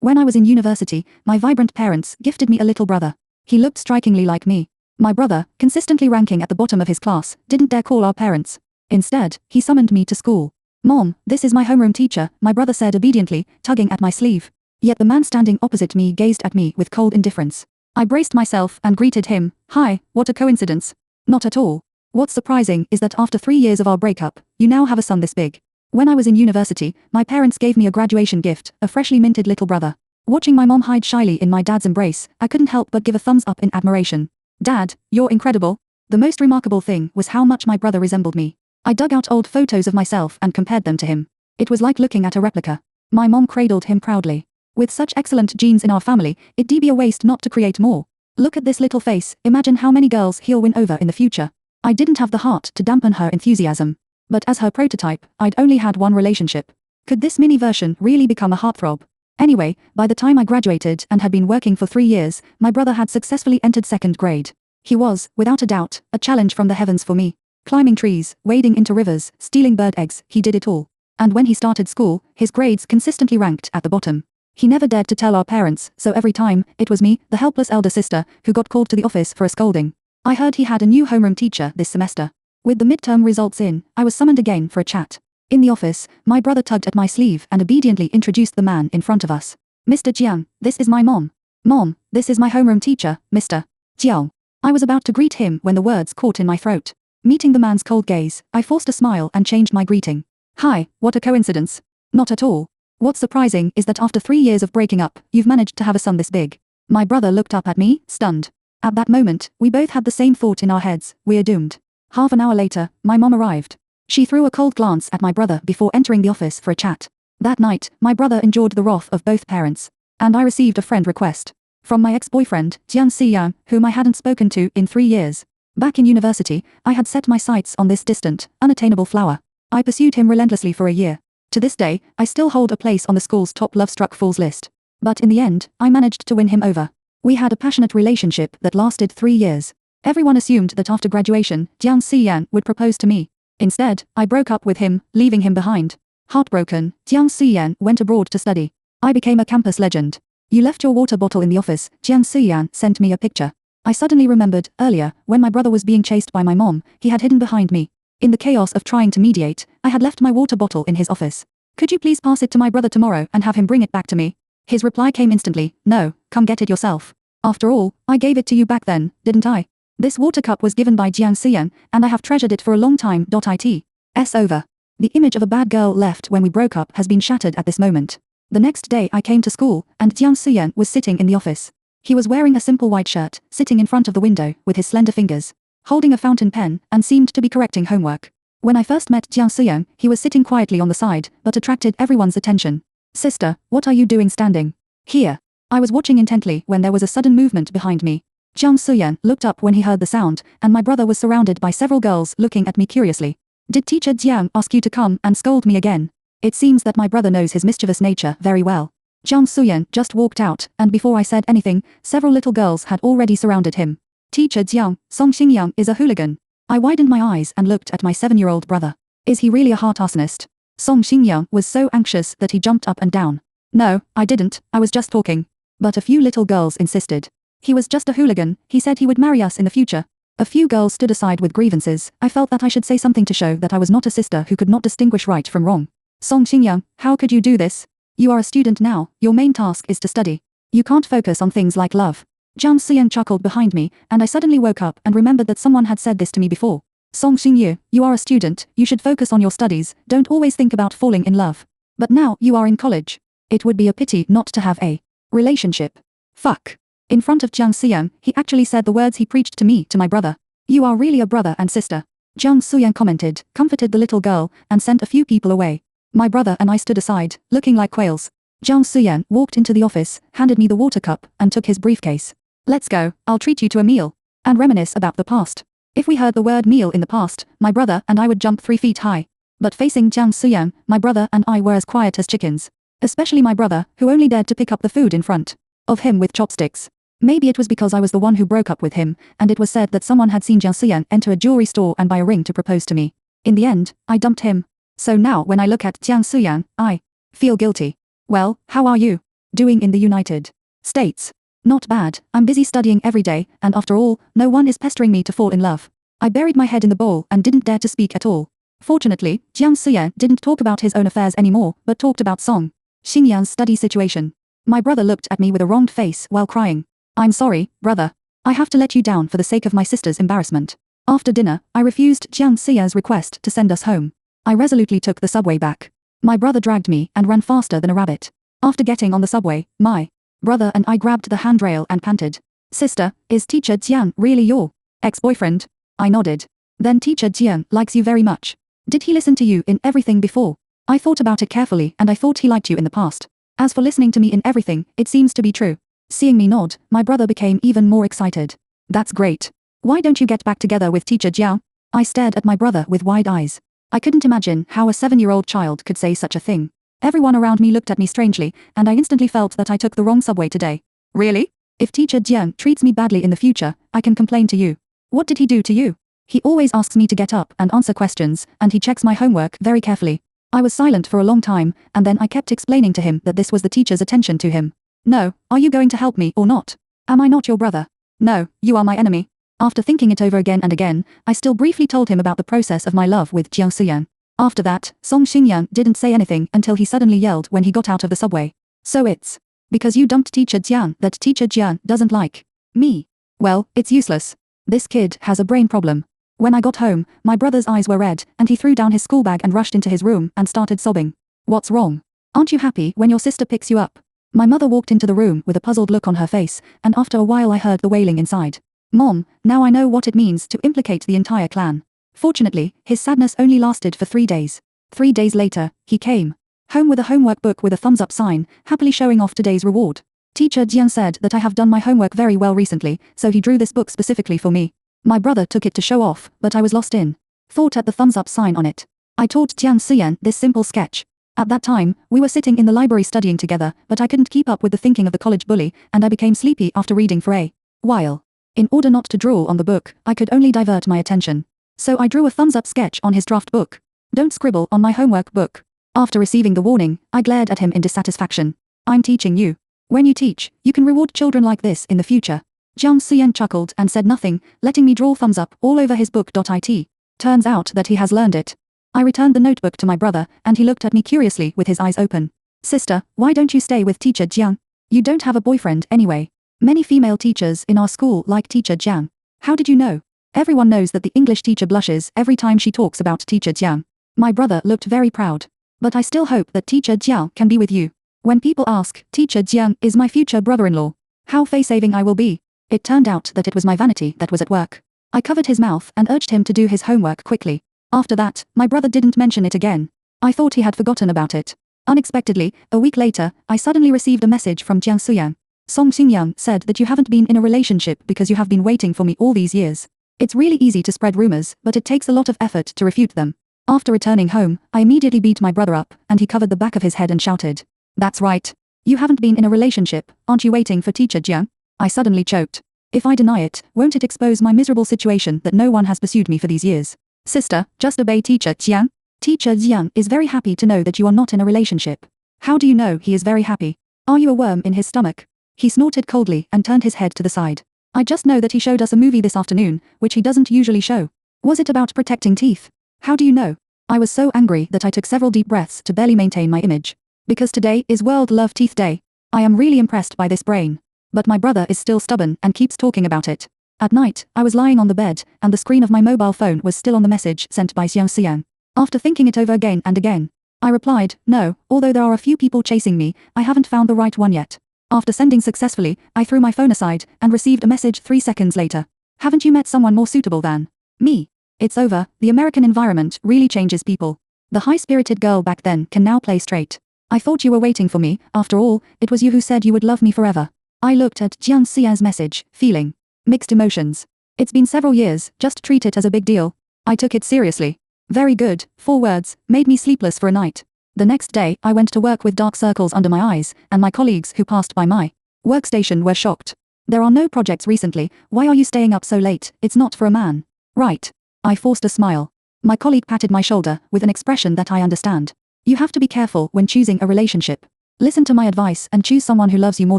When I was in university, my vibrant parents gifted me a little brother. He looked strikingly like me. My brother, consistently ranking at the bottom of his class, didn't dare call our parents. Instead, he summoned me to school. "Mom, this is my homeroom teacher," my brother said obediently, tugging at my sleeve. Yet the man standing opposite me gazed at me with cold indifference. I braced myself and greeted him. "Hi, what a coincidence." "Not at all. What's surprising is that after 3 years of our breakup, you now have a son this big." When I was in university, my parents gave me a graduation gift, a freshly minted little brother. Watching my mom hide shyly in my dad's embrace, I couldn't help but give a thumbs up in admiration. "Dad, you're incredible." The most remarkable thing was how much my brother resembled me. I dug out old photos of myself and compared them to him. It was like looking at a replica. My mom cradled him proudly. "With such excellent genes in our family, it'd be a waste not to create more. Look at this little face, imagine how many girls he'll win over in the future." I didn't have the heart to dampen her enthusiasm. But as her prototype, I'd only had one relationship. Could this mini version really become a heartthrob? Anyway, by the time I graduated and had been working for 3 years, my brother had successfully entered 2nd grade. He was, without a doubt, a challenge from the heavens for me. Climbing trees, wading into rivers, stealing bird eggs, he did it all. And when he started school, his grades consistently ranked at the bottom. He never dared to tell our parents, so every time, it was me, the helpless elder sister, who got called to the office for a scolding. I heard he had a new homeroom teacher this semester. With the midterm results in, I was summoned again for a chat. In the office, my brother tugged at my sleeve and obediently introduced the man in front of us. "Mr. Jiang, this is my mom. Mom, this is my homeroom teacher, Mr. Jiao." I was about to greet him when the words caught in my throat. Meeting the man's cold gaze, I forced a smile and changed my greeting. "Hi, what a coincidence." "Not at all. What's surprising is that after 3 years of breaking up, you've managed to have a son this big." My brother looked up at me, stunned. At that moment, we both had the same thought in our heads: we're doomed. Half an hour later, my mom arrived. She threw a cold glance at my brother before entering the office for a chat. That night, my brother endured the wrath of both parents. And I received a friend request. From my ex-boyfriend, Jiang Xiyang, whom I hadn't spoken to in 3 years. Back in university, I had set my sights on this distant, unattainable flower. I pursued him relentlessly for a year. To this day, I still hold a place on the school's top love-struck fools list. But in the end, I managed to win him over. We had a passionate relationship that lasted 3 years. Everyone assumed that after graduation, Jiang Xiyang would propose to me. Instead, I broke up with him, leaving him behind. Heartbroken, Jiang Xiyang went abroad to study. I became a campus legend. "You left your water bottle in the office," Jiang Xiyang sent me a picture. I suddenly remembered, earlier, when my brother was being chased by my mom, he had hidden behind me. In the chaos of trying to mediate, I had left my water bottle in his office. "Could you please pass it to my brother tomorrow and have him bring it back to me?" His reply came instantly: "No, come get it yourself. After all, I gave it to you back then, didn't I? This water cup was given by Jiang Xiyang, and I have treasured it for a long time. It's over." The image of a bad girl left when we broke up has been shattered at this moment. The next day I came to school, and Jiang Xiyang was sitting in the office. He was wearing a simple white shirt, sitting in front of the window, with his slender fingers holding a fountain pen, and seemed to be correcting homework. When I first met Jiang Xiyang, he was sitting quietly on the side, but attracted everyone's attention. "Sister, what are you doing standing here?" I was watching intently when there was a sudden movement behind me. Jiang Xiyang looked up when he heard the sound, and my brother was surrounded by several girls looking at me curiously. "Did Teacher Jiang ask you to come and scold me again?" It seems that my brother knows his mischievous nature very well. Jiang Xiyang just walked out, and before I said anything, several little girls had already surrounded him. "Teacher Jiang, Song Xingyang is a hooligan." I widened my eyes and looked at my 7-year-old brother. Is he really a heart arsonist? Song Xingyang was so anxious that he jumped up and down. "No, I didn't, I was just talking." But a few little girls insisted. "He was just a hooligan, he said he would marry us in the future." A few girls stood aside with grievances. I felt that I should say something to show that I was not a sister who could not distinguish right from wrong. "Song Xingyang, how could you do this? You are a student now, your main task is to study. You can't focus on things like love." Jiang Xiyang chuckled behind me, and I suddenly woke up and remembered that someone had said this to me before. "Song Xingyu, you are a student, you should focus on your studies, don't always think about falling in love. But now you are in college. It would be a pity not to have a relationship." Fuck. In front of Jiang Xiyang, he actually said the words he preached to me to my brother. "You are really a brother and sister." Jiang Xiyang commented, comforted the little girl, and sent a few people away. My brother and I stood aside, looking like quails. Jiang Xiyang walked into the office, handed me the water cup, and took his briefcase. "Let's go, I'll treat you to a meal. And reminisce about the past." If we heard the word meal in the past, my brother and I would jump 3 feet high. But facing Jiang Xiyang, my brother and I were as quiet as chickens. Especially my brother, who only dared to pick up the food in front of him with chopsticks. Maybe it was because I was the one who broke up with him, and it was said that someone had seen Jiang Xiyang enter a jewelry store and buy a ring to propose to me. In the end, I dumped him. So now when I look at Jiang Xiyang, I feel guilty. "Well, how are you?" doing in the United States? Not bad, I'm busy studying every day, and after all, no one is pestering me to fall in love. I buried my head in the bowl and didn't dare to speak at all. Fortunately, Jiang Suyan didn't talk about his own affairs anymore, but talked about Song Xinyan's study situation. My brother looked at me with a wronged face while crying. I'm sorry, brother. I have to let you down for the sake of my sister's embarrassment. After dinner, I refused Jiang Suyan's request to send us home. I resolutely took the subway back. My brother dragged me and ran faster than a rabbit. After getting on the subway, my brother and I grabbed the handrail and panted. Sister, is Teacher Jiang really your ex-boyfriend? I nodded. Then Teacher Jiang likes you very much. Did he listen to you in everything before? I thought about it carefully and I thought he liked you in the past. As for listening to me in everything, it seems to be true. Seeing me nod, my brother became even more excited. That's great. Why don't you get back together with Teacher Jiang? I stared at my brother with wide eyes. I couldn't imagine how a 7-year-old child could say such a thing. Everyone around me looked at me strangely, and I instantly felt that I took the wrong subway today. Really? If Teacher Jiang treats me badly in the future, I can complain to you. What did he do to you? He always asks me to get up and answer questions, and he checks my homework very carefully. I was silent for a long time, and then I kept explaining to him that this was the teacher's attention to him. No, are you going to help me or not? Am I not your brother? No, you are my enemy. After thinking it over again and again, I still briefly told him about the process of my love with Jiang Suyan. After that, Song Xinyan didn't say anything until he suddenly yelled when he got out of the subway. So it's because you dumped Teacher Jiang that Teacher Jiang doesn't like me. Well, it's useless. This kid has a brain problem. When I got home, my brother's eyes were red, and he threw down his school bag and rushed into his room and started sobbing. What's wrong? Aren't you happy when your sister picks you up? My mother walked into the room with a puzzled look on her face, and after a while I heard the wailing inside. Mom, now I know what it means to implicate the entire clan. Fortunately, his sadness only lasted for 3 days. 3 days later, he came home with a homework book with a thumbs up sign, happily showing off today's reward. Teacher Jiang said that I have done my homework very well recently, so he drew this book specifically for me. My brother took it to show off, but I was lost in thought at the thumbs up sign on it. I taught Jiang Suyan this simple sketch. At that time, we were sitting in the library studying together, but I couldn't keep up with the thinking of the college bully, and I became sleepy after reading for a while. In order not to draw on the book, I could only divert my attention. So I drew a thumbs up sketch on his draft book. Don't scribble on my homework book. After receiving the warning, I glared at him in dissatisfaction. I'm teaching you. When you teach, you can reward children like this in the future. Jiang Suyan chuckled and said nothing, letting me draw thumbs up all over his book.it. Turns out that he has learned it. I returned the notebook to my brother, and he looked at me curiously with his eyes open. Sister, why don't you stay with Teacher Jiang? You don't have a boyfriend anyway. Many female teachers in our school like Teacher Jiang. How did you know? Everyone knows that the English teacher blushes every time she talks about Teacher Jiang. My brother looked very proud. But I still hope that Teacher Jiang can be with you. When people ask, Teacher Jiang is my future brother-in-law, how face-saving I will be. It turned out that it was my vanity that was at work. I covered his mouth and urged him to do his homework quickly. After that, my brother didn't mention it again. I thought he had forgotten about it. Unexpectedly, a week later, I suddenly received a message from Jiang Suyan. Song Xinyan said that you haven't been in a relationship because you have been waiting for me all these years. It's really easy to spread rumors, but it takes a lot of effort to refute them. After returning home, I immediately beat my brother up, and he covered the back of his head and shouted, "That's right. You haven't been in a relationship, aren't you waiting for Teacher Jiang?" I suddenly choked. If I deny it, won't it expose my miserable situation that no one has pursued me for these years? Sister, just obey Teacher Jiang. Teacher Jiang is very happy to know that you are not in a relationship. How do you know he is very happy? Are you a worm in his stomach? He snorted coldly and turned his head to the side. I just know that he showed us a movie this afternoon, which he doesn't usually show. Was it about protecting teeth? How do you know? I was so angry that I took several deep breaths to barely maintain my image. Because today is World Love Teeth Day. I am really impressed by this brain. But my brother is still stubborn and keeps talking about it. At night, I was lying on the bed, and the screen of my mobile phone was still on the message sent by Jiang Suyan. After thinking it over again and again, I replied, no, although there are a few people chasing me, I haven't found the right one yet. After sending successfully, I threw my phone aside and received a message 3 seconds later. Haven't you met someone more suitable than me? It's over, the American environment really changes people. The high-spirited girl back then can now play straight. I thought you were waiting for me, after all, it was you who said you would love me forever. I looked at Jiang Suyan's message, feeling mixed emotions. It's been several years, just treat it as a big deal. I took it seriously. Very good, 4 words, made me sleepless for a night. The next day, I went to work with dark circles under my eyes, and my colleagues who passed by my workstation were shocked. There are no projects recently, why are you staying up so late? It's not for a man. Right. I forced a smile. My colleague patted my shoulder with an expression that I understand. You have to be careful when choosing a relationship. Listen to my advice and choose someone who loves you more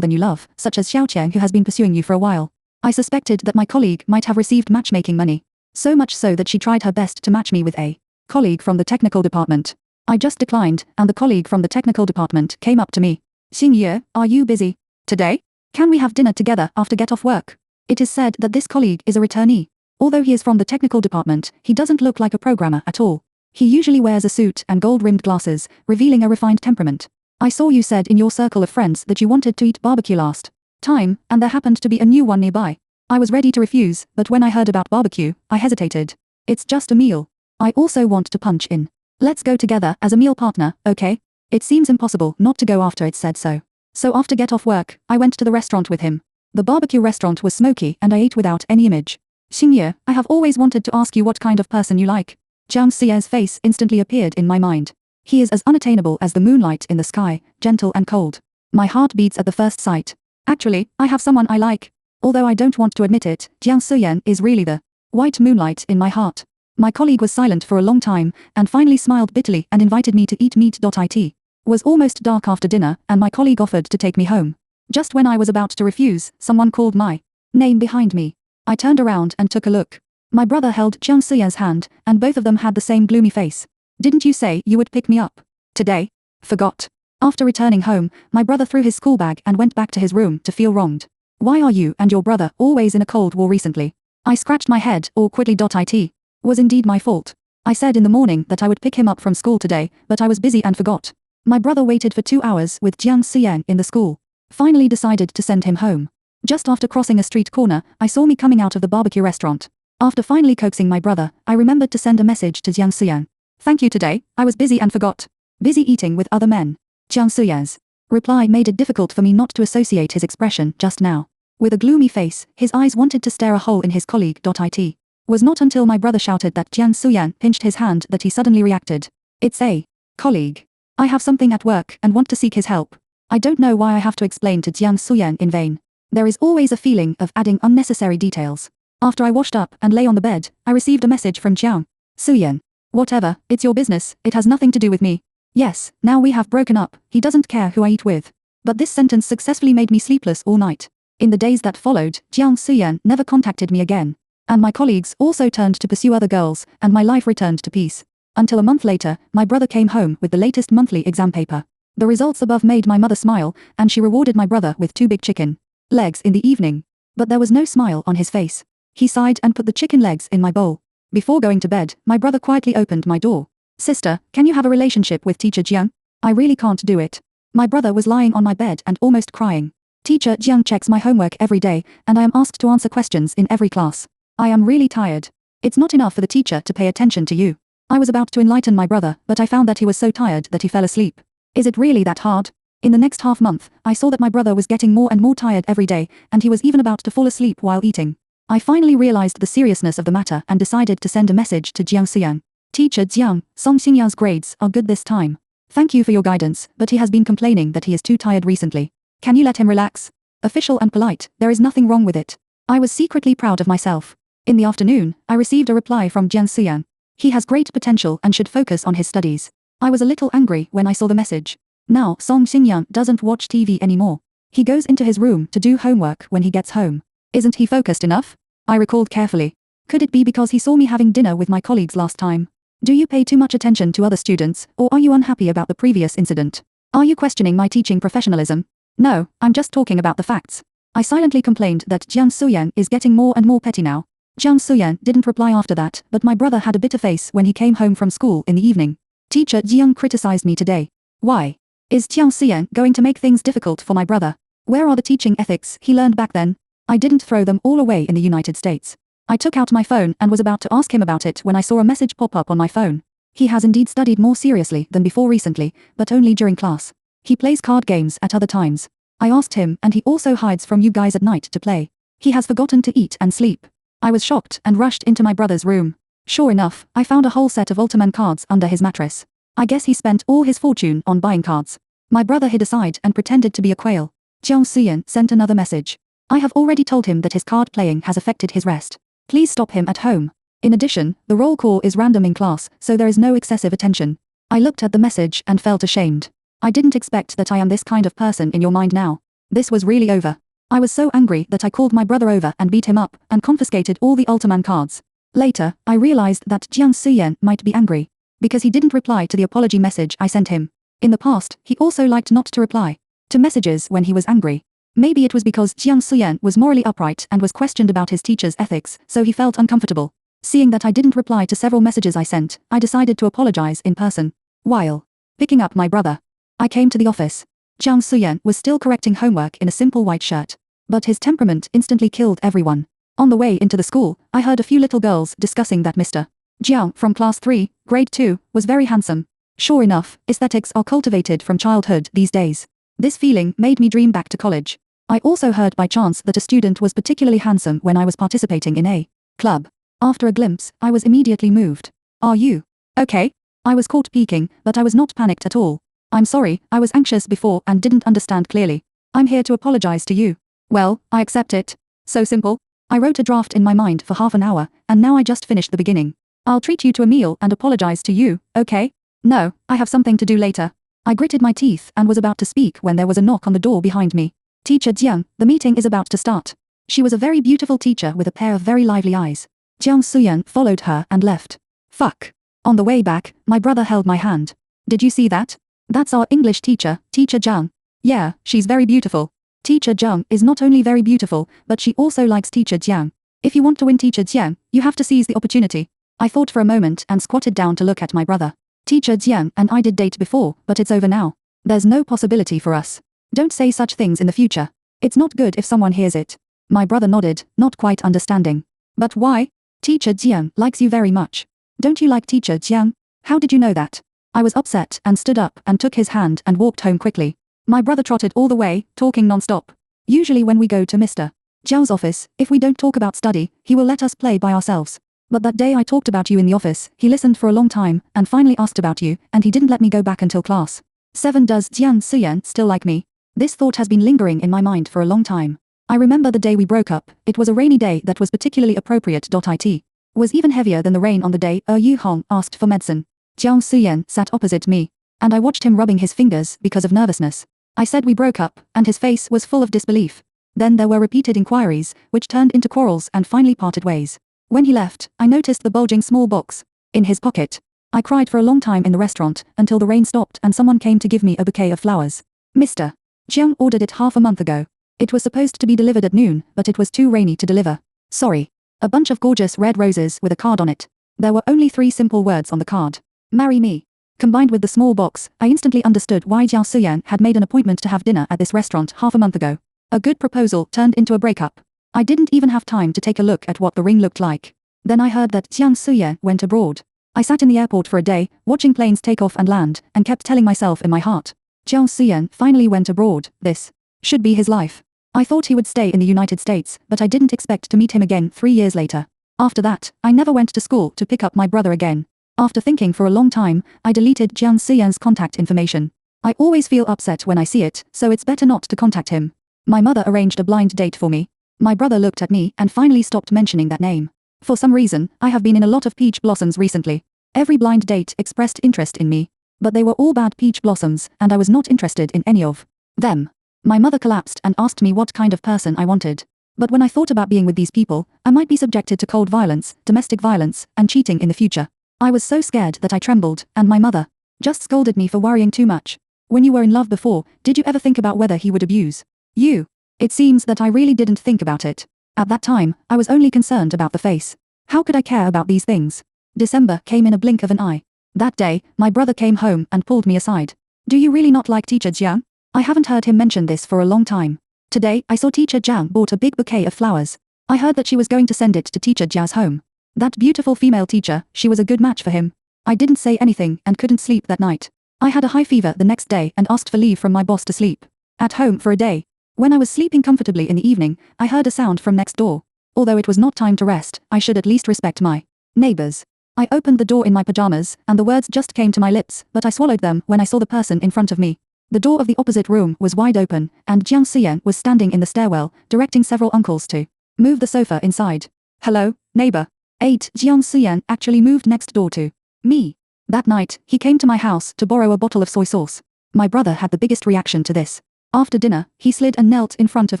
than you love, such as Xiaoqiang, who has been pursuing you for a while. I suspected that my colleague might have received matchmaking money. So much so that she tried her best to match me with a colleague from the technical department. I just declined, and the colleague from the technical department came up to me. Xingye, are you busy today? Can we have dinner together after get off work? It is said that this colleague is a returnee. Although he is from the technical department, he doesn't look like a programmer at all. He usually wears a suit and gold-rimmed glasses, revealing a refined temperament. I saw you said in your circle of friends that you wanted to eat barbecue last time, and there happened to be a new one nearby. I was ready to refuse, but when I heard about barbecue, I hesitated. It's just a meal. I also want to punch in. Let's go together as a meal partner, okay? It seems impossible not to go after it said so. So after get off work, I went to the restaurant with him. The barbecue restaurant was smoky and I ate without any image. Xingye, I have always wanted to ask you what kind of person you like. Jiang Siye's face instantly appeared in my mind. He is as unattainable as the moonlight in the sky, gentle and cold. My heart beats at the first sight. Actually, I have someone I like. Although I don't want to admit it, Jiang Siyan is really the white moonlight in my heart. My colleague was silent for a long time, and finally smiled bitterly and invited me to eat meat. It was almost dark after dinner, and my colleague offered to take me home. Just when I was about to refuse, someone called my name behind me. I turned around and took a look. My brother held Jiang Siyan's hand, and both of them had the same gloomy face. Didn't you say you would pick me up today? Forgot. After returning home, my brother threw his school bag and went back to his room to feel wronged. Why are you and your brother always in a cold war recently? I scratched my head awkwardly. It was indeed my fault. I said in the morning that I would pick him up from school today, but I was busy and forgot. My brother waited for 2 hours with Jiang Siyang in the school. Finally decided to send him home. Just after crossing a street corner, I saw me coming out of the barbecue restaurant. After finally coaxing my brother, I remembered to send a message to Jiang Siyang. Thank you today, I was busy and forgot. Busy eating with other men. Jiang Siyang's reply made it difficult for me not to associate his expression just now. With a gloomy face, his eyes wanted to stare a hole in his colleague. It was not until my brother shouted that Jiang Siyang pinched his hand that he suddenly reacted. It's a colleague. I have something at work and want to seek his help. I don't know why I have to explain to Jiang Siyang in vain. There is always a feeling of adding unnecessary details. After I washed up and lay on the bed, I received a message from Jiang Siyang. Whatever, it's your business, it has nothing to do with me. Yes, now we have broken up, he doesn't care who I eat with. But this sentence successfully made me sleepless all night. In the days that followed, Jiang Siyan never contacted me again. And my colleagues also turned to pursue other girls, and my life returned to peace. Until a month later, my brother came home with the latest monthly exam paper. The results above made my mother smile, and she rewarded my brother with 2 big chicken legs in the evening. But there was no smile on his face. He sighed and put the chicken legs in my bowl. Before going to bed, my brother quietly opened my door. Sister, can you have a relationship with Teacher Jiang? I really can't do it. My brother was lying on my bed and almost crying. Teacher Jiang checks my homework every day, and I am asked to answer questions in every class. I am really tired. It's not enough for the teacher to pay attention to you. I was about to enlighten my brother, but I found that he was so tired that he fell asleep. Is it really that hard? In the next half month, I saw that my brother was getting more and more tired every day, and he was even about to fall asleep while eating. I finally realized the seriousness of the matter and decided to send a message to Jiang Siyang. Teacher Jiang, Song Xinyan's grades are good this time. Thank you for your guidance, but he has been complaining that he is too tired recently. Can you let him relax? Official and polite, there is nothing wrong with it. I was secretly proud of myself. In the afternoon, I received a reply from Jiang Siyang. He has great potential and should focus on his studies. I was a little angry when I saw the message. Now, Song Xinyang doesn't watch TV anymore. He goes into his room to do homework when he gets home. Isn't he focused enough? I recalled carefully. Could it be because he saw me having dinner with my colleagues last time? Do you pay too much attention to other students, or are you unhappy about the previous incident? Are you questioning my teaching professionalism? No, I'm just talking about the facts. I silently complained that Jiang Suyang is getting more and more petty now. Jiang Suyang didn't reply after that, but my brother had a bitter face when he came home from school in the evening. Teacher Jiang criticized me today. Why? Is Jiang Suyang going to make things difficult for my brother? Where are the teaching ethics he learned back then? I didn't throw them all away in the United States. I took out my phone and was about to ask him about it when I saw a message pop up on my phone. He has indeed studied more seriously than before recently, but only during class. He plays card games at other times. I asked him, and he also hides from you guys at night to play. He has forgotten to eat and sleep. I was shocked and rushed into my brother's room. Sure enough, I found a whole set of Ultraman cards under his mattress. I guess he spent all his fortune on buying cards. My brother hid aside and pretended to be a quail. Jiang Suyan sent another message. I have already told him that his card playing has affected his rest. Please stop him at home. In addition, the roll call is random in class, so there is no excessive attention. I looked at the message and felt ashamed. I didn't expect that I am this kind of person in your mind now. This was really over. I was so angry that I called my brother over and beat him up and confiscated all the Ultraman cards. Later, I realized that Jiang Suyan might be angry because he didn't reply to the apology message I sent him. In the past, he also liked not to reply to messages when he was angry. Maybe it was because Jiang Suyan was morally upright and was questioned about his teacher's ethics, so he felt uncomfortable. Seeing that I didn't reply to several messages I sent, I decided to apologize in person. While picking up my brother, I came to the office. Jiang Suyan was still correcting homework in a simple white shirt. But his temperament instantly killed everyone. On the way into the school, I heard a few little girls discussing that Mr. Jiang from class 3, grade 2, was very handsome. Sure enough, aesthetics are cultivated from childhood these days. This feeling made me dream back to college. I also heard by chance that a student was particularly handsome when I was participating in a club. After a glimpse, I was immediately moved. Are you okay? I was caught peeking, but I was not panicked at all. I'm sorry, I was anxious before and didn't understand clearly. I'm here to apologize to you. Well, I accept it. So simple. I wrote a draft in my mind for half an hour, and now I just finished the beginning. I'll treat you to a meal and apologize to you, okay? No, I have something to do later. I gritted my teeth and was about to speak when there was a knock on the door behind me. Teacher Jiang, the meeting is about to start. She was a very beautiful teacher with a pair of very lively eyes. Jiang Suyan followed her and left. Fuck. On the way back, my brother held my hand. Did you see that? That's our English teacher, Teacher Jiang. Yeah, she's very beautiful. Teacher Jiang is not only very beautiful, but she also likes Teacher Jiang. If you want to win Teacher Jiang, you have to seize the opportunity. I thought for a moment and squatted down to look at my brother. Teacher Jiang and I did date before, but it's over now. There's no possibility for us. Don't say such things in the future. It's not good if someone hears it. My brother nodded, not quite understanding. But why? Teacher Jiang likes you very much. Don't you like Teacher Jiang? How did you know that? I was upset and stood up and took his hand and walked home quickly. My brother trotted all the way, talking non-stop. Usually when we go to Mr. Zhao's office, if we don't talk about study, he will let us play by ourselves. But that day I talked about you in the office, he listened for a long time, and finally asked about you, and he didn't let me go back until class 7. Does Jiang Suyan still like me? This thought has been lingering in my mind for a long time. I remember the day we broke up, it was a rainy day that was particularly appropriate. It was even heavier than the rain on the day Yu Hong asked for medicine. Jiang Suyan sat opposite me, and I watched him rubbing his fingers because of nervousness. I said we broke up, and his face was full of disbelief. Then there were repeated inquiries, which turned into quarrels and finally parted ways. When he left, I noticed the bulging small box in his pocket. I cried for a long time in the restaurant, until the rain stopped and someone came to give me a bouquet of flowers. Mr. Jiang ordered it half a month ago. It was supposed to be delivered at noon, but it was too rainy to deliver. Sorry. A bunch of gorgeous red roses with a card on it. There were only 3 simple words on the card. Marry me. Combined with the small box, I instantly understood why Jiang Suyan had made an appointment to have dinner at this restaurant half a month ago. A good proposal turned into a breakup. I didn't even have time to take a look at what the ring looked like. Then I heard that Jiang Suyan went abroad. I sat in the airport for a day, watching planes take off and land, and kept telling myself in my heart, Jiang Suyan finally went abroad, this should be his life. I thought he would stay in the United States, but I didn't expect to meet him again 3 years later. After that, I never went to school to pick up my brother again. After thinking for a long time, I deleted Jiang Suyan's contact information. I always feel upset when I see it, so it's better not to contact him. My mother arranged a blind date for me. My brother looked at me and finally stopped mentioning that name. For some reason, I have been in a lot of peach blossoms recently. Every blind date expressed interest in me. But they were all bad peach blossoms, and I was not interested in any of them. My mother collapsed and asked me what kind of person I wanted. But when I thought about being with these people, I might be subjected to cold violence, domestic violence, and cheating in the future. I was so scared that I trembled, and my mother just scolded me for worrying too much. When you were in love before, did you ever think about whether he would abuse you? It seems that I really didn't think about it. At that time, I was only concerned about the face. How could I care about these things? December came in a blink of an eye. That day, my brother came home and pulled me aside. Do you really not like Teacher Jiang? I haven't heard him mention this for a long time. Today, I saw Teacher Jiang bought a big bouquet of flowers. I heard that she was going to send it to Teacher Jia's home. That beautiful female teacher, she was a good match for him. I didn't say anything and couldn't sleep that night. I had a high fever the next day and asked for leave from my boss to sleep at home for a day. When I was sleeping comfortably in the evening, I heard a sound from next door. Although it was not time to rest, I should at least respect my neighbors. I opened the door in my pajamas, and the words just came to my lips, but I swallowed them when I saw the person in front of me. The door of the opposite room was wide open, and Jiang Suyan was standing in the stairwell, directing several uncles to move the sofa inside. Hello, neighbor. 8. Jiang Suyan actually moved next door to me. That night, he came to my house to borrow a bottle of soy sauce. My brother had the biggest reaction to this. After dinner, he slid and knelt in front of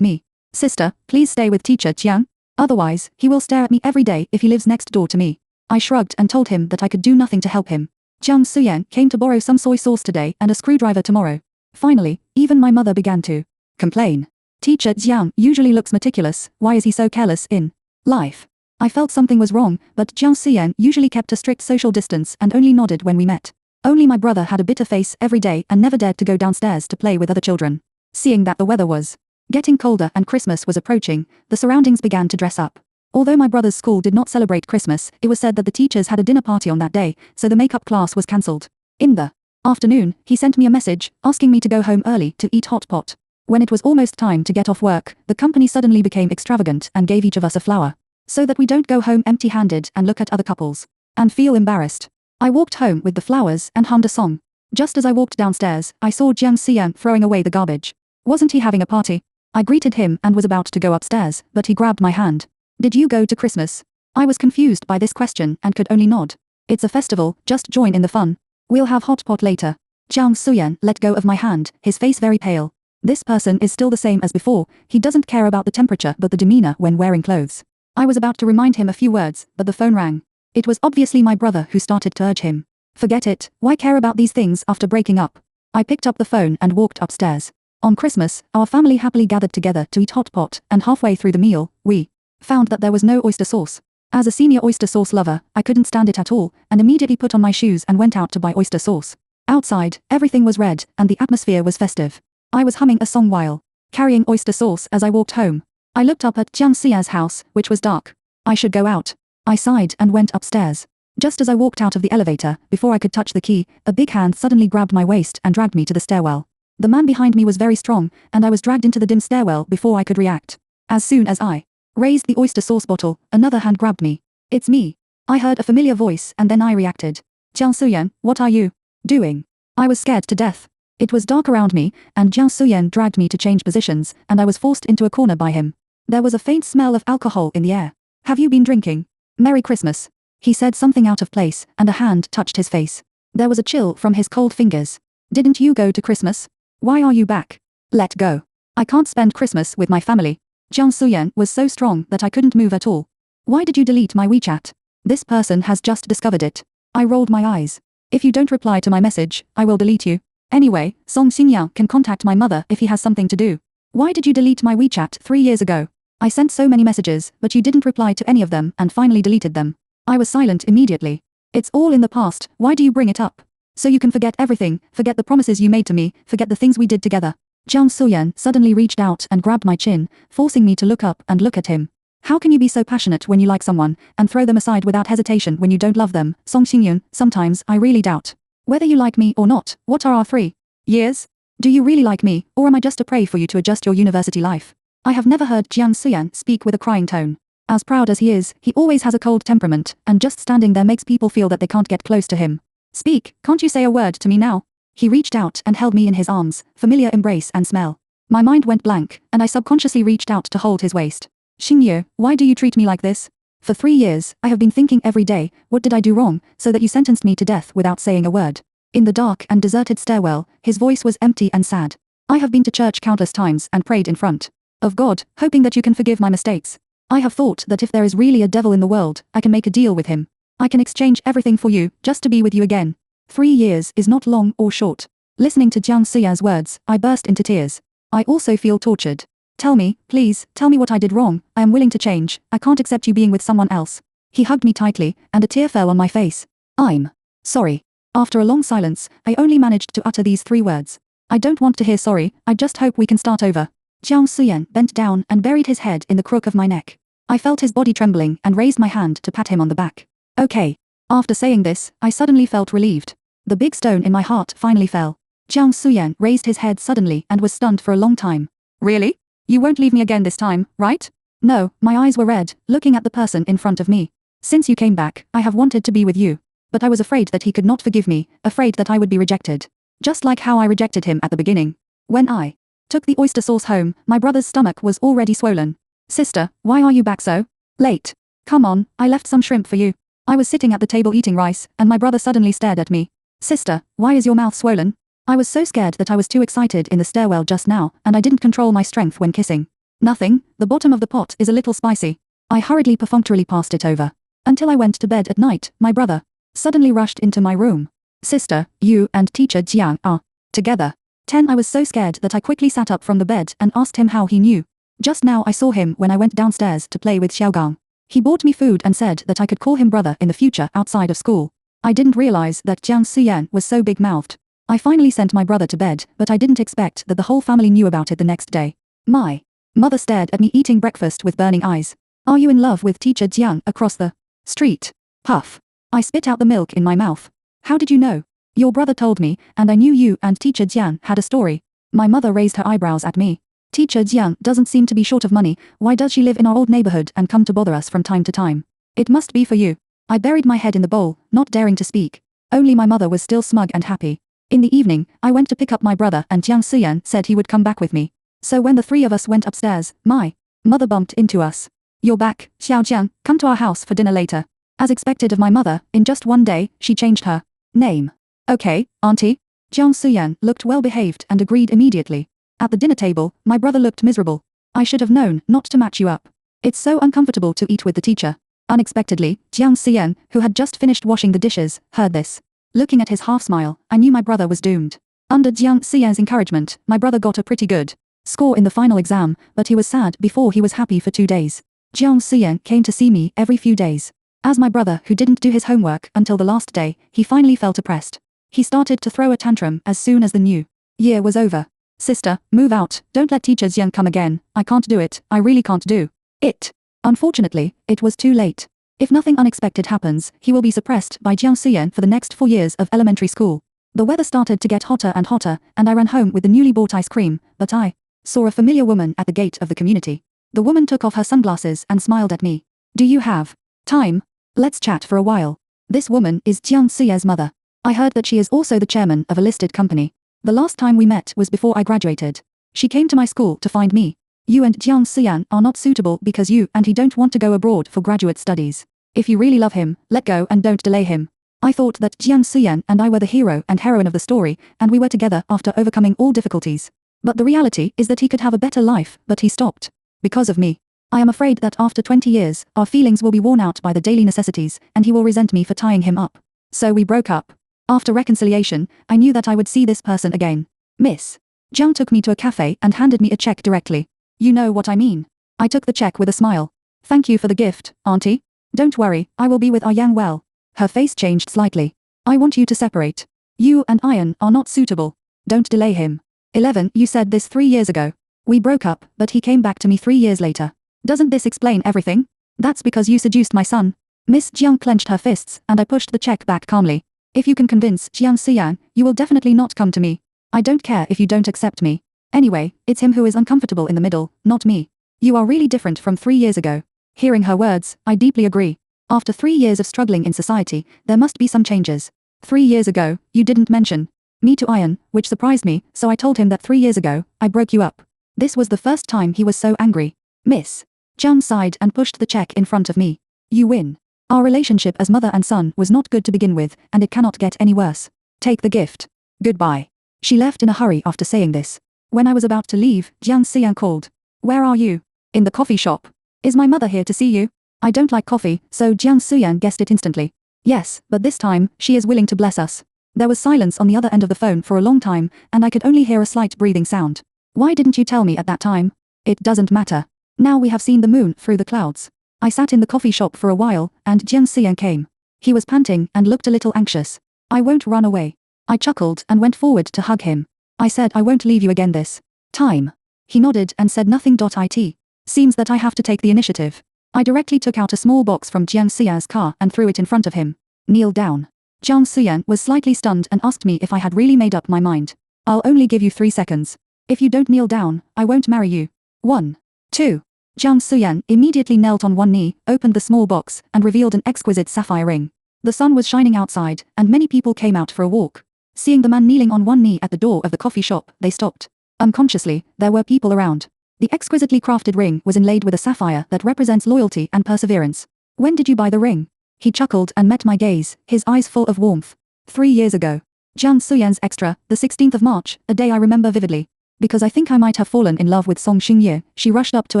me. Sister, please stay with teacher Jiang. Otherwise, he will stare at me every day if he lives next door to me. I shrugged and told him that I could do nothing to help him. Jiang Suyan came to borrow some soy sauce today and a screwdriver tomorrow. Finally, even my mother began to complain. Teacher Jiang usually looks meticulous, why is he so careless in life? I felt something was wrong, but Jiang Suyan usually kept a strict social distance and only nodded when we met. Only my brother had a bitter face every day and never dared to go downstairs to play with other children. Seeing that the weather was getting colder and Christmas was approaching, the surroundings began to dress up. Although my brother's school did not celebrate Christmas, it was said that the teachers had a dinner party on that day, so the makeup class was cancelled. In the afternoon, he sent me a message, asking me to go home early to eat hot pot. When it was almost time to get off work, the company suddenly became extravagant and gave each of us a flower. So that we don't go home empty-handed and look at other couples and feel embarrassed. I walked home with the flowers and hummed a song. Just as I walked downstairs, I saw Jiang Xian throwing away the garbage. Wasn't he having a party? I greeted him and was about to go upstairs, but he grabbed my hand. Did you go to Christmas? I was confused by this question and could only nod. It's a festival, just join in the fun. We'll have hot pot later. Jiang Suyan let go of my hand, his face very pale. This person is still the same as before, he doesn't care about the temperature but the demeanor when wearing clothes. I was about to remind him a few words, but the phone rang. It was obviously my brother who started to urge him. Forget it, why care about these things after breaking up? I picked up the phone and walked upstairs. On Christmas, our family happily gathered together to eat hot pot, and halfway through the meal, we found that there was no oyster sauce. As a senior oyster sauce lover, I couldn't stand it at all, and immediately put on my shoes and went out to buy oyster sauce. Outside, everything was red, and the atmosphere was festive. I was humming a song while carrying oyster sauce as I walked home. I looked up at Jiang Xia's house, which was dark. I should go out. I sighed and went upstairs. Just as I walked out of the elevator, before I could touch the key, a big hand suddenly grabbed my waist and dragged me to the stairwell. The man behind me was very strong, and I was dragged into the dim stairwell before I could react. As soon as I raised the oyster sauce bottle, another hand grabbed me. It's me. I heard a familiar voice and then I reacted. Jiang Suyan, what are you doing? I was scared to death. It was dark around me, and Jiang Suyan dragged me to change positions, and I was forced into a corner by him. There was a faint smell of alcohol in the air. Have you been drinking? Merry Christmas. He said something out of place, and a hand touched his face. There was a chill from his cold fingers. Didn't you go to Christmas? Why are you back? Let go. I can't spend Christmas with my family. Jiang Suyan was so strong that I couldn't move at all. Why did you delete my WeChat? This person has just discovered it. I rolled my eyes. If you don't reply to my message, I will delete you. Anyway, Song Xingyao can contact my mother if he has something to do. Why did you delete my WeChat 3 years ago? I sent so many messages, but you didn't reply to any of them and finally deleted them. I was silent immediately. It's all in the past, why do you bring it up? So you can forget everything, forget the promises you made to me, forget the things we did together. Jiang Suyan suddenly reached out and grabbed my chin, forcing me to look up and look at him. How can you be so passionate when you like someone, and throw them aside without hesitation when you don't love them? Song Xingyun, sometimes I really doubt whether you like me or not. What are our 3 years? Do you really like me, or am I just a prey for you to adjust your university life? I have never heard Jiang Suyan speak with a crying tone. As proud as he is, he always has a cold temperament, and just standing there makes people feel that they can't get close to him. Speak, can't you say a word to me now? He reached out and held me in his arms, familiar embrace and smell. My mind went blank, and I subconsciously reached out to hold his waist. Xingye, why do you treat me like this? For 3 years, I have been thinking every day, what did I do wrong, so that you sentenced me to death without saying a word? In the dark and deserted stairwell, his voice was empty and sad. I have been to church countless times and prayed in front of God, hoping that you can forgive my mistakes. I have thought that if there is really a devil in the world, I can make a deal with him. I can exchange everything for you, just to be with you again. 3 years is not long or short. Listening to Jiang Xia's words, I burst into tears. I also feel tortured. Tell me, please, tell me what I did wrong. I am willing to change. I can't accept you being with someone else. He hugged me tightly, and a tear fell on my face. I'm sorry. After a long silence, I only managed to utter these 3 words. I don't want to hear sorry, I just hope we can start over. Jiang Suyan bent down and buried his head in the crook of my neck. I felt his body trembling and raised my hand to pat him on the back. Okay. After saying this, I suddenly felt relieved. The big stone in my heart finally fell. Jiang Suyan raised his head suddenly and was stunned for a long time. Really? You won't leave me again this time, right? No, my eyes were red, looking at the person in front of me. Since you came back, I have wanted to be with you. But I was afraid that he could not forgive me, afraid that I would be rejected. Just like how I rejected him at the beginning. When I took the oyster sauce home, my brother's stomach was already swollen. Sister, why are you back so late? Come on, I left some shrimp for you. I was sitting at the table eating rice, and my brother suddenly stared at me. Sister, why is your mouth swollen? I was so scared that I was too excited in the stairwell just now, and I didn't control my strength when kissing. Nothing, the bottom of the pot is a little spicy. I hurriedly perfunctorily passed it over. Until I went to bed at night, my brother suddenly rushed into my room. Sister, you and teacher Jiang are together. 10 I was so scared that I quickly sat up from the bed and asked him how he knew. Just now I saw him when I went downstairs to play with Xiaogang. He bought me food and said that I could call him brother in the future outside of school. I didn't realize that Jiang Suyan was so big-mouthed. I finally sent my brother to bed, but I didn't expect that the whole family knew about it the next day. My mother stared at me eating breakfast with burning eyes. Are you in love with teacher Jiang across the street? Puff. I spit out the milk in my mouth. How did you know? Your brother told me, and I knew you and teacher Jiang had a story. My mother raised her eyebrows at me. Teacher Jiang doesn't seem to be short of money. Why does she live in our old neighborhood and come to bother us from time to time? It must be for you. I buried my head in the bowl, not daring to speak. Only my mother was still smug and happy. In the evening, I went to pick up my brother and Jiang Suyan said he would come back with me. So when the three of us went upstairs, my mother bumped into us. You're back, Xiao Jiang, come to our house for dinner later. As expected of my mother, in just one day, she changed her name. Okay, auntie. Jiang Suyan looked well behaved and agreed immediately. At the dinner table, my brother looked miserable. I should have known not to match you up. It's so uncomfortable to eat with the teacher. Unexpectedly, Jiang Suyan, who had just finished washing the dishes, heard this. Looking at his half-smile, I knew my brother was doomed. Under Jiang Suyan's encouragement, my brother got a pretty good score in the final exam, but he was sad before he was happy for 2 days. Jiang Suyan came to see me every few days. As my brother who didn't do his homework until the last day, he finally felt oppressed. He started to throw a tantrum as soon as the new year was over. Sister, move out, don't let teacher Jiang come again, I can't do it, I really can't do it. Unfortunately, it was too late. If nothing unexpected happens, he will be suppressed by Jiang Suyan for the next 4 years of elementary school. The weather started to get hotter and hotter, and I ran home with the newly bought ice cream, but I saw a familiar woman at the gate of the community. The woman took off her sunglasses and smiled at me. Do you have time? Let's chat for a while. This woman is Jiang Suyan's mother. I heard that she is also the chairman of a listed company. The last time we met was before I graduated. She came to my school to find me. You and Jiang Suyan are not suitable because you and he don't want to go abroad for graduate studies. If you really love him, let go and don't delay him. I thought that Jiang Suyan and I were the hero and heroine of the story, and we were together after overcoming all difficulties. But the reality is that he could have a better life, but he stopped. Because of me. I am afraid that after 20 years, our feelings will be worn out by the daily necessities, and he will resent me for tying him up. So we broke up. After reconciliation, I knew that I would see this person again. Miss Jiang took me to a cafe and handed me a check directly. You know what I mean. I took the check with a smile. Thank you for the gift, auntie. Don't worry, I will be with Yang well. Her face changed slightly. I want you to separate. You and Ian are not suitable. Don't delay him. 11 You said this 3 years ago. We broke up, but he came back to me 3 years later. Doesn't this explain everything? That's because you seduced my son. Miss Jiang clenched her fists, and I pushed the check back calmly. If you can convince Jiang Suyan, you will definitely not come to me. I don't care if you don't accept me. Anyway, it's him who is uncomfortable in the middle, not me. You are really different from 3 years ago. Hearing her words, I deeply agree. After 3 years of struggling in society, there must be some changes. 3 years ago, you didn't mention me to Ian, which surprised me, so I told him that 3 years ago, I broke you up. This was the first time he was so angry. Miss Jiang sighed and pushed the check in front of me. You win. Our relationship as mother and son was not good to begin with, and it cannot get any worse. Take the gift. Goodbye. She left in a hurry after saying this. When I was about to leave, Jiang Suyan called. Where are you? In the coffee shop. Is my mother here to see you? I don't like coffee, so Jiang Suyan guessed it instantly. Yes, but this time, she is willing to bless us. There was silence on the other end of the phone for a long time, and I could only hear a slight breathing sound. Why didn't you tell me at that time? It doesn't matter. Now we have seen the moon through the clouds. I sat in the coffee shop for a while, and Jiang Suyan came. He was panting and looked a little anxious. I won't run away. I chuckled and went forward to hug him. I said I won't leave you again this time. He nodded and said nothing. It seems that I have to take the initiative. I directly took out a small box from Jiang Suyan's car and threw it in front of him. Kneel down. Jiang Suyan was slightly stunned and asked me if I had really made up my mind. I'll only give you 3 seconds. If you don't kneel down, I won't marry you. 1, 2. Jiang Suyan immediately knelt on one knee, opened the small box, and revealed an exquisite sapphire ring. The sun was shining outside, and many people came out for a walk. Seeing the man kneeling on one knee at the door of the coffee shop, they stopped. Unconsciously, there were people around. The exquisitely crafted ring was inlaid with a sapphire that represents loyalty and perseverance. When did you buy the ring? He chuckled and met my gaze, his eyes full of warmth. 3 years ago. Jiang Suyan's extra, the 16th of March, a day I remember vividly. Because I think I might have fallen in love with Song Xingye, she rushed up to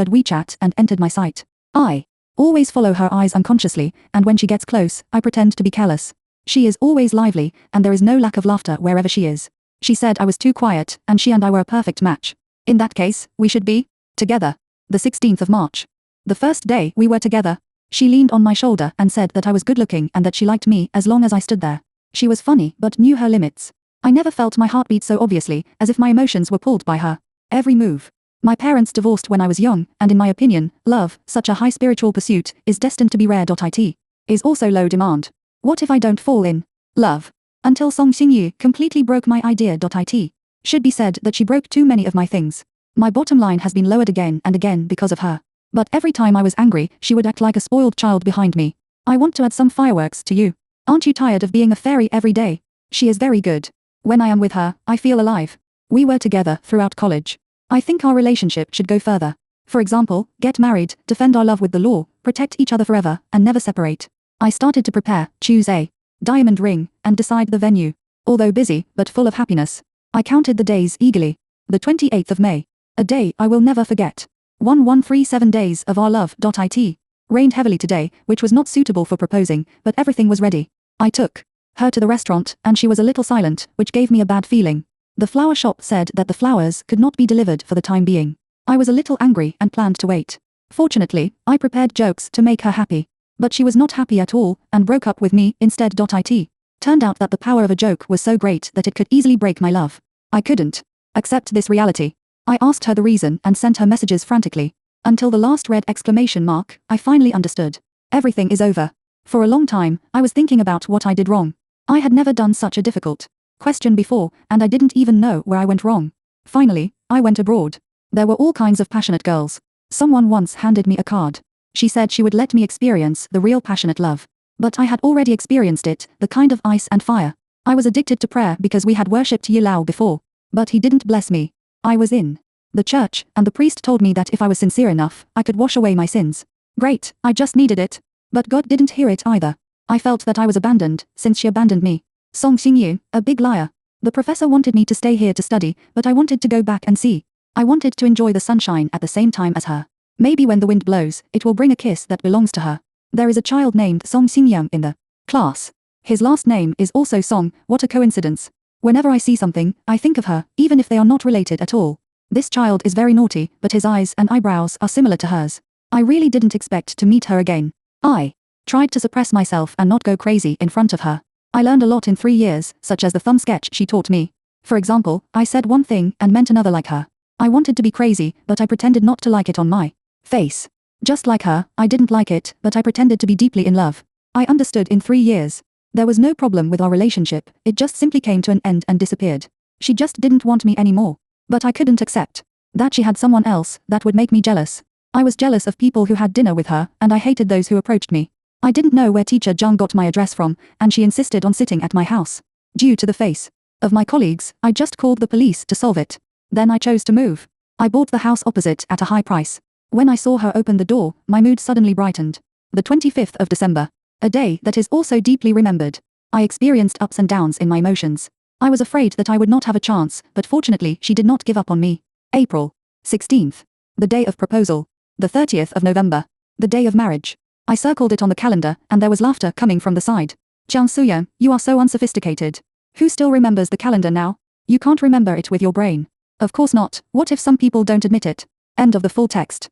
add WeChat and entered my sight. I always follow her eyes unconsciously, and when she gets close, I pretend to be careless. She is always lively, and there is no lack of laughter wherever she is. She said I was too quiet, and she and I were a perfect match. In that case, we should be together. The 16th of March. The first day we were together. She leaned on my shoulder and said that I was good-looking and that she liked me as long as I stood there. She was funny but knew her limits. I never felt my heartbeat so obviously, as if my emotions were pulled by her every move. My parents divorced when I was young, and in my opinion, love, such a high spiritual pursuit, is destined to be rare. It is also low demand. What if I don't fall in love? Until Song Xingye completely broke my idea. It should be said that she broke too many of my things. My bottom line has been lowered again and again because of her. But every time I was angry, she would act like a spoiled child behind me. I want to add some fireworks to you. Aren't you tired of being a fairy every day? She is very good. When I am with her, I feel alive. We were together throughout college. I think our relationship should go further. For example, get married, defend our love with the law, protect each other forever, and never separate. I started to prepare, choose a diamond ring, and decide the venue. Although busy, but full of happiness. I counted the days eagerly. The 28th of May. A day I will never forget. 1137 days of our love. It rained heavily today, which was not suitable for proposing, but everything was ready. I took her to the restaurant, and she was a little silent, which gave me a bad feeling. The flower shop said that the flowers could not be delivered for the time being. I was a little angry and planned to wait. Fortunately, I prepared jokes to make her happy. But she was not happy at all, and broke up with me instead. It turned out that the power of a joke was so great that it could easily break my love. I couldn't accept this reality. I asked her the reason and sent her messages frantically. Until the last red exclamation mark, I finally understood. Everything is over. For a long time, I was thinking about what I did wrong. I had never done such a difficult question before, and I didn't even know where I went wrong. Finally, I went abroad. There were all kinds of passionate girls. Someone once handed me a card. She said she would let me experience the real passionate love. But I had already experienced it, the kind of ice and fire. I was addicted to prayer because we had worshipped Yi Lao before. But he didn't bless me. I was in the church, and the priest told me that if I was sincere enough, I could wash away my sins. Great, I just needed it. But God didn't hear it either. I felt that I was abandoned, since she abandoned me. Song Xingye, a big liar. The professor wanted me to stay here to study, but I wanted to go back and see. I wanted to enjoy the sunshine at the same time as her. Maybe when the wind blows, it will bring a kiss that belongs to her. There is a child named Song Xingyang in the class. His last name is also Song. What a coincidence. Whenever I see something, I think of her, even if they are not related at all. This child is very naughty, but his eyes and eyebrows are similar to hers. I really didn't expect to meet her again. I tried to suppress myself and not go crazy in front of her. I learned a lot in 3 years, such as the thumb sketch she taught me. For example, I said one thing and meant another like her. I wanted to be crazy, but I pretended not to like it on my face. Just like her, I didn't like it, but I pretended to be deeply in love. I understood in 3 years. There was no problem with our relationship, it just simply came to an end and disappeared. She just didn't want me anymore. But I couldn't accept that she had someone else that would make me jealous. I was jealous of people who had dinner with her, and I hated those who approached me. I didn't know where teacher Zhang got my address from, and she insisted on sitting at my house. Due to the face of my colleagues, I just called the police to solve it. Then I chose to move. I bought the house opposite at a high price. When I saw her open the door, my mood suddenly brightened. The 25th of December. A day that is also deeply remembered. I experienced ups and downs in my emotions. I was afraid that I would not have a chance, but fortunately she did not give up on me. April 16th. The day of proposal. The 30th of November. The day of marriage. I circled it on the calendar, and there was laughter coming from the side. Jiang Suyan, you are so unsophisticated. Who still remembers the calendar now? You can't remember it with your brain. Of course not. What if some people don't admit it? End of the full text.